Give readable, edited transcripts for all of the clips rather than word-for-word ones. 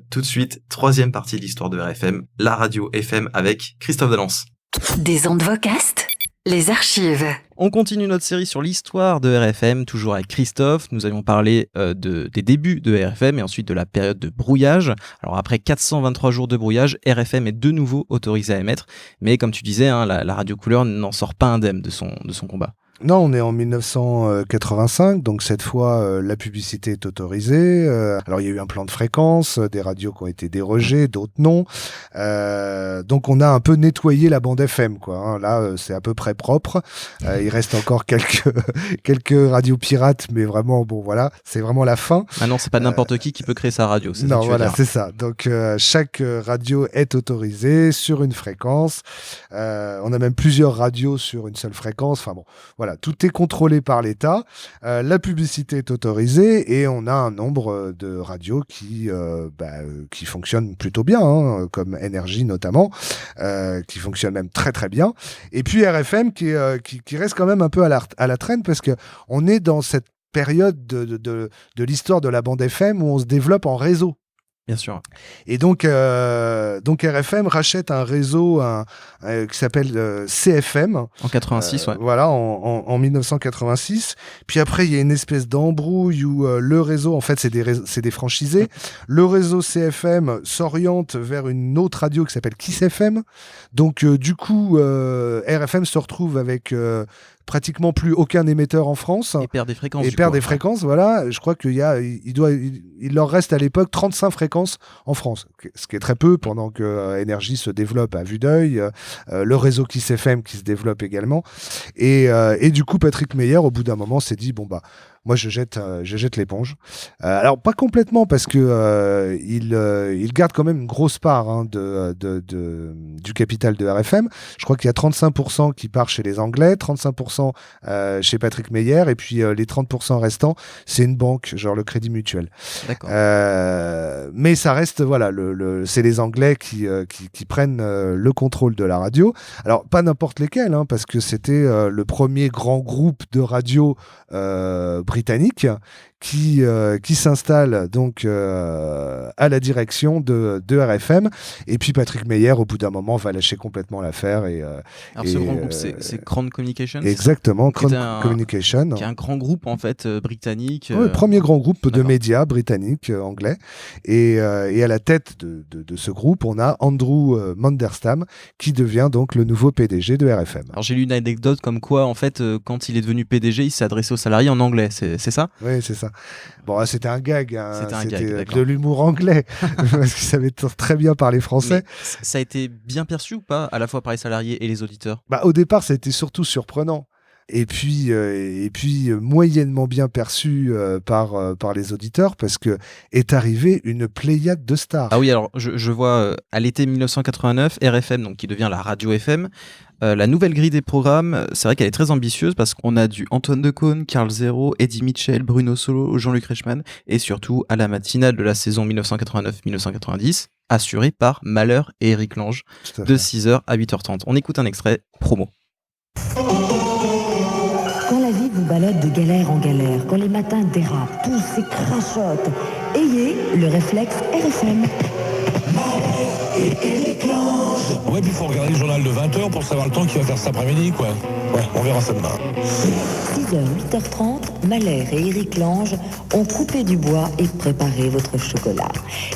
Tout de suite, troisième partie de l'histoire de RFM, la radio FM avec Christophe Dallance. Des ondes vocastes, les archives. On continue notre série sur l'histoire de RFM, toujours avec Christophe. Nous allons parler des débuts de RFM et ensuite de la période de brouillage. Alors après 423 jours de brouillage, RFM est de nouveau autorisé à émettre. Mais comme tu disais, la radio couleur n'en sort pas indemne de son combat. Non, on est en 1985, donc cette fois, la publicité est autorisée. Alors, il y a eu un plan de fréquence, des radios qui ont été dérogées, d'autres non. Donc, on a un peu nettoyé la bande FM, quoi. Hein. Là, c'est à peu près propre. Il reste encore quelques radios pirates, mais vraiment, bon, voilà, c'est vraiment la fin. Ah non, c'est pas n'importe qui peut créer sa radio. C'est non, ça voilà, c'est ça. Donc, chaque radio est autorisée sur une fréquence. On a même plusieurs radios sur une seule fréquence. Enfin bon, voilà, tout est contrôlé par l'État. La publicité est autorisée et on a un nombre de radios qui fonctionnent plutôt bien, hein, comme Énergie notamment, qui fonctionne même très très bien. Et puis RFM qui reste quand même un peu à la traîne parce que on est dans cette période de l'histoire de la bande FM où on se développe en réseau. Bien sûr. Et donc RFM rachète un réseau qui s'appelle CFM. En 86, ouais. Voilà, en 1986. Puis après, il y a une espèce d'embrouille où le réseau, en fait, c'est des franchisés. Le réseau CFM s'oriente vers une autre radio qui s'appelle Kiss FM. Donc, du coup, RFM se retrouve avec... pratiquement plus aucun émetteur en France. Et perd des fréquences. Fréquences, voilà. Je crois il leur reste à l'époque 35 fréquences en France, ce qui est très peu pendant que Énergie se développe à vue d'œil, le réseau Kiss FM qui se développe également. Et du coup, Patrick Meyer, au bout d'un moment, s'est dit, bon, bah, moi, je jette l'éponge. Alors, pas complètement, parce que il garde quand même une grosse part hein, du capital de RFM. Je crois qu'il y a 35% qui part chez les Anglais, 35% chez Patrick Meyer, et puis les 30% restants, c'est une banque, genre le Crédit Mutuel. D'accord. Mais ça reste, voilà, c'est les Anglais qui prennent le contrôle de la radio. Alors, pas n'importe lesquels, hein, parce que c'était le premier grand groupe de radio britannique qui s'installe donc à la direction de RFM. Et puis Patrick Meyer, au bout d'un moment, va lâcher complètement l'affaire. Alors ce grand groupe, c'est Crown Communications. Exactement, Crown Communication. Qui est un grand groupe en fait britannique. Oui, premier grand groupe de médias britanniques anglais. Et à la tête de ce groupe, on a Andrew Manderstam, qui devient donc le nouveau PDG de RFM. Alors j'ai lu une anecdote comme quoi, en fait, quand il est devenu PDG, il s'est adressé aux salariés en anglais. C'est ça ? Oui, c'est ça. Bon, c'était un gag. Hein. C'était de l'humour anglais. Parce qu'il savait très bien parler français. Mais ça a été bien perçu ou pas, à la fois par les salariés et les auditeurs ? Au départ, ça a été surtout surprenant. Et puis moyennement bien perçu par les auditeurs, parce que est arrivée une pléiade de stars. Ah oui, alors je vois à l'été 1989, RFM, donc qui devient la radio FM. La nouvelle grille des programmes, c'est vrai qu'elle est très ambitieuse parce qu'on a du Antoine Decaune, Carl Zero, Eddie Mitchell, Bruno Solo, Jean-Luc Reichmann et surtout à la matinale de la saison 1989-1990, assurée par Malheur et Eric Lange de 6h à 8h30. On écoute un extrait promo. Quand la vie vous balade de galère en galère, quand les matins dérapent, poussent et crachotent, ayez le réflexe RFM. Ouais, puis il faut regarder le journal de 20h pour savoir le temps qu'il va faire cet après-midi, quoi. Ouais, on verra ça demain. 6h, 8h30, Malheur et Eric Lange ont coupé du bois et préparé votre chocolat.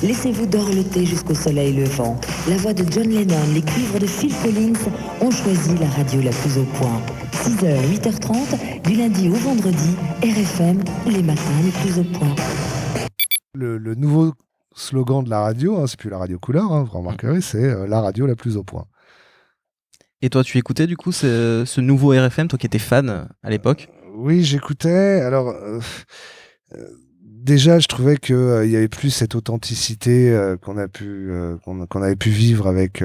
Laissez-vous dorloter jusqu'au soleil levant. La voix de John Lennon, les cuivres de Phil Collins ont choisi la radio la plus au point. 6h, 8h30, du lundi au vendredi, RFM, les matins les plus au point. Le nouveau slogan de la radio, hein, c'est plus la radio couleur, hein, vous remarquerez, c'est la radio la plus au point. Et toi, tu écoutais du coup ce nouveau RFM, toi qui étais fan à l'époque ? Oui, j'écoutais. Alors, déjà, je trouvais qu'il y avait plus cette authenticité qu'on avait pu vivre avec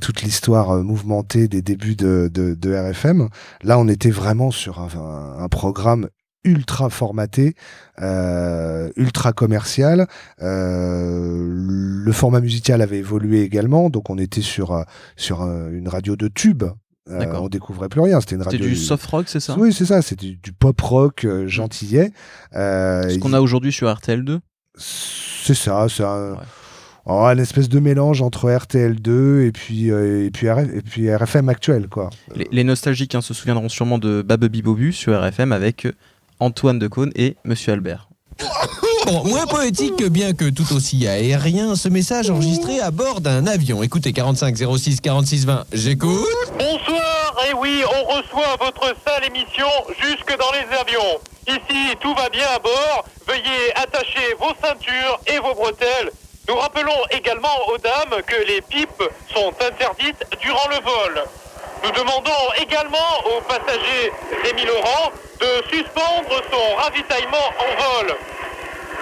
toute l'histoire mouvementée des débuts de RFM. Là, on était vraiment sur un programme ultra formaté, ultra commercial. Le format musical avait évolué également, donc on était sur une radio de tube. On découvrait plus rien. C'était une radio. C'était du soft rock, c'est ça ? Oui, c'est ça. C'était du pop rock gentillet. Ce qu'on a aujourd'hui sur RTL2 ? C'est ça, c'est une espèce de mélange entre RTL2 et puis RFM actuel, quoi. Les nostalgiques se souviendront sûrement de Babubi Bobu sur RFM avec Antoine Decaune et Monsieur Albert. Bon, moins poétique bien que tout aussi aérien, ce message enregistré à bord d'un avion. Écoutez, 45 06 46 20, j'écoute. Bonsoir, et oui, on reçoit votre sale émission jusque dans les avions. Ici, tout va bien à bord. Veuillez attacher vos ceintures et vos bretelles. Nous rappelons également aux dames que les pipes sont interdites durant le vol. Nous demandons également aux passagers Rémi Laurent de suspendre son ravitaillement en vol.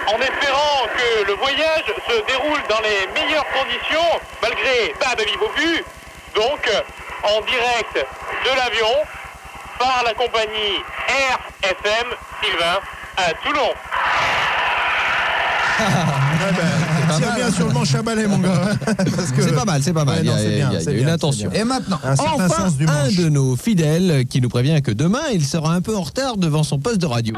En espérant que le voyage se déroule dans les meilleures conditions, malgré Babubi Bobu, donc en direct de l'avion, par la compagnie RFM Sylvain à Toulon. Tire bien sur le manche à balai, mon gars. Parce que... C'est pas mal. Ouais, il y a une intention. Et maintenant, Enfin, un de nos fidèles qui nous prévient que demain, il sera un peu en retard devant son poste de radio.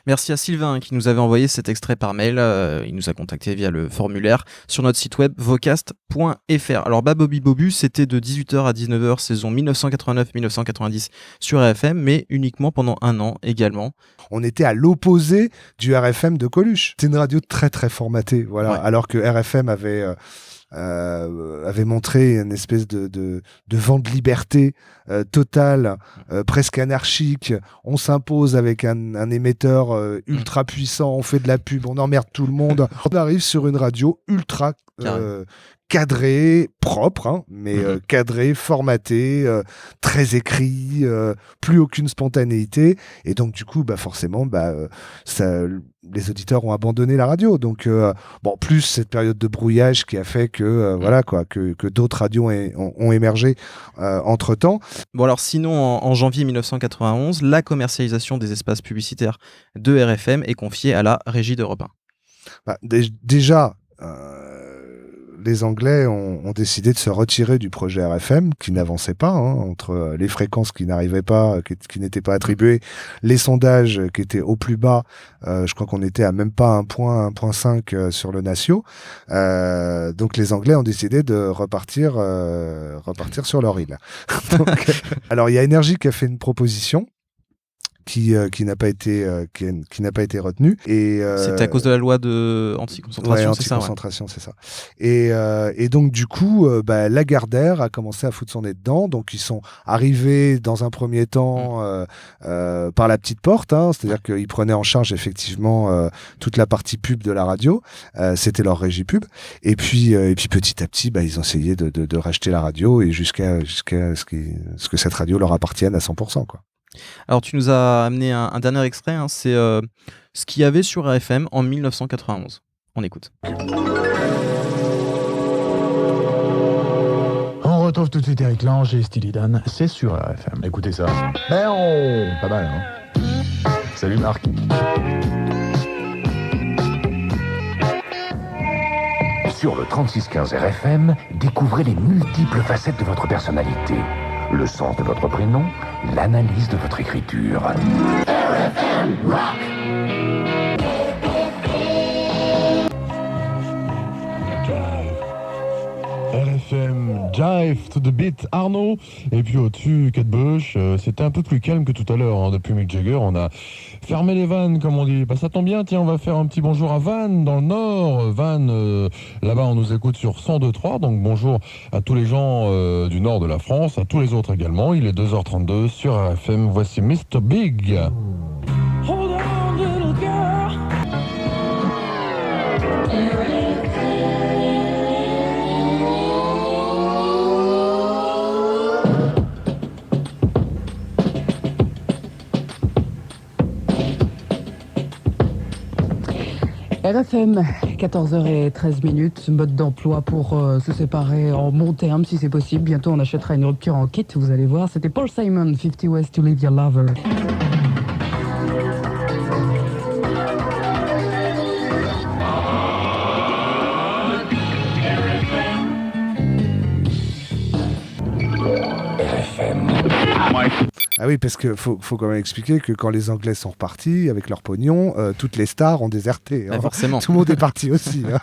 Merci à Sylvain qui nous avait envoyé cet extrait par mail. Il nous a contacté via le formulaire sur notre site web vocast.fr. Alors Babubi Bobu, c'était de 18h à 19h, saison 1989-1990 sur RFM, mais uniquement pendant un an également. On était à l'opposé du RFM de Coluche. C'était une radio très très formatée, voilà. Ouais. Alors que RFM avait montré une espèce de vent de liberté totale, presque anarchique. On s'impose avec un émetteur ultra puissant, on fait de la pub, on emmerde tout le monde. On arrive sur une radio ultra cadré, propre, mais cadré, formaté, très écrit, plus aucune spontanéité. Et donc, du coup, forcément, les auditeurs ont abandonné la radio. Donc, plus cette période de brouillage qui a fait que d'autres radios ont émergé entre-temps. Bon, alors sinon, en janvier 1991, la commercialisation des espaces publicitaires de RFM est confiée à la Régie d'Europe 1. Déjà, les Anglais ont décidé de se retirer du projet RFM, qui n'avançait pas, entre les fréquences qui n'arrivaient pas, qui n'étaient pas attribuées, les sondages qui étaient au plus bas. Je crois qu'on était à même pas 1.5 sur le Natio. Donc les Anglais ont décidé de repartir sur leur île. Donc, alors il y a Énergie qui a fait une proposition qui n'a pas été retenue, et c'était à cause de la loi de anti-concentration, c'est ça, anti-concentration, c'est ça. Et donc du coup, Lagardère a commencé à foutre son nez dedans. Donc ils sont arrivés dans un premier temps par la petite porte, c'est-à-dire qu'ils prenaient en charge effectivement toute la partie pub de la radio. C'était leur régie pub. Et puis petit à petit, ils ont essayé de racheter la radio, et jusqu'à ce que cette radio leur appartienne à 100%, quoi. Alors tu nous as amené un dernier extrait, c'est ce qu'il y avait sur RFM en 1991. On écoute. On retrouve tout de suite Eric Lange et Steely Dan, c'est sur RFM. Écoutez ça. Pas mal, Salut Marc. Sur le 3615 RFM, découvrez les multiples facettes de votre personnalité. Le sens de votre prénom, l'analyse de votre écriture. RFM Rock. RFM Jive to the beat, Arnaud. Et puis au-dessus, Kate Bush. C'était un peu plus calme que tout à l'heure. Depuis Mick Jagger, on a fermé les vannes, comme on dit. Ça tombe bien, tiens, on va faire un petit bonjour à Vannes, dans le Nord. Vannes, là-bas, on nous écoute sur 102.3. Donc bonjour à tous les gens du Nord de la France, à tous les autres également. Il est 2h32 sur RFM. Voici Mr. Big. Hold on, little girl. RFM, 14h13, mode d'emploi pour se séparer en bon terme si c'est possible. Bientôt on achètera une rupture en kit, vous allez voir. C'était Paul Simon, 50 Ways to Leave Your Lover. RFM. Ah oui, parce qu'il faut quand même expliquer que quand les Anglais sont repartis avec leur pognon, toutes les stars ont déserté. Hein. Forcément. Tout le monde est parti aussi. Hein.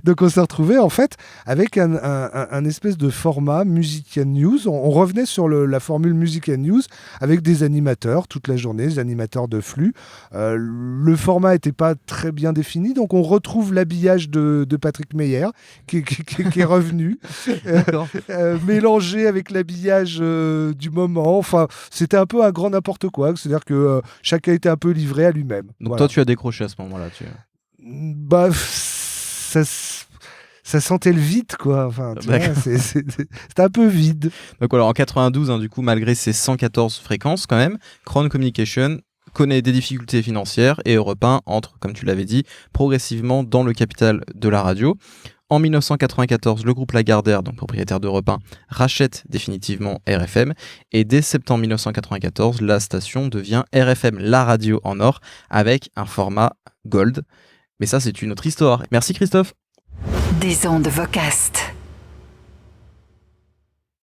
Donc on s'est retrouvé en fait avec un espèce de format Music and News. On revenait sur la formule Music and News avec des animateurs toute la journée, des animateurs de flux. Le format n'était pas très bien défini, donc on retrouve l'habillage de Patrick Meyer qui est revenu, mélangé avec l'habillage du moment. Enfin, c'était un peu un grand n'importe quoi. C'est-à-dire que chacun était un peu livré à lui-même. Donc voilà. toi, tu as décroché à ce moment-là. Bah, ça sentait le vide, quoi. Enfin, tu vois, c'était un peu vide. Donc voilà, en 92, du coup, malgré ses 114 fréquences quand même, Crown Communication connaît des difficultés financières et Europe 1 entre, comme tu l'avais dit, progressivement dans le capital de la radio. En 1994, le groupe Lagardère, donc propriétaire d'Europe 1, rachète définitivement RFM. Et dès septembre 1994, la station devient RFM, la radio en or, avec un format Gold. Mais ça, c'est une autre histoire. Merci Christophe. Des ondes Vocast.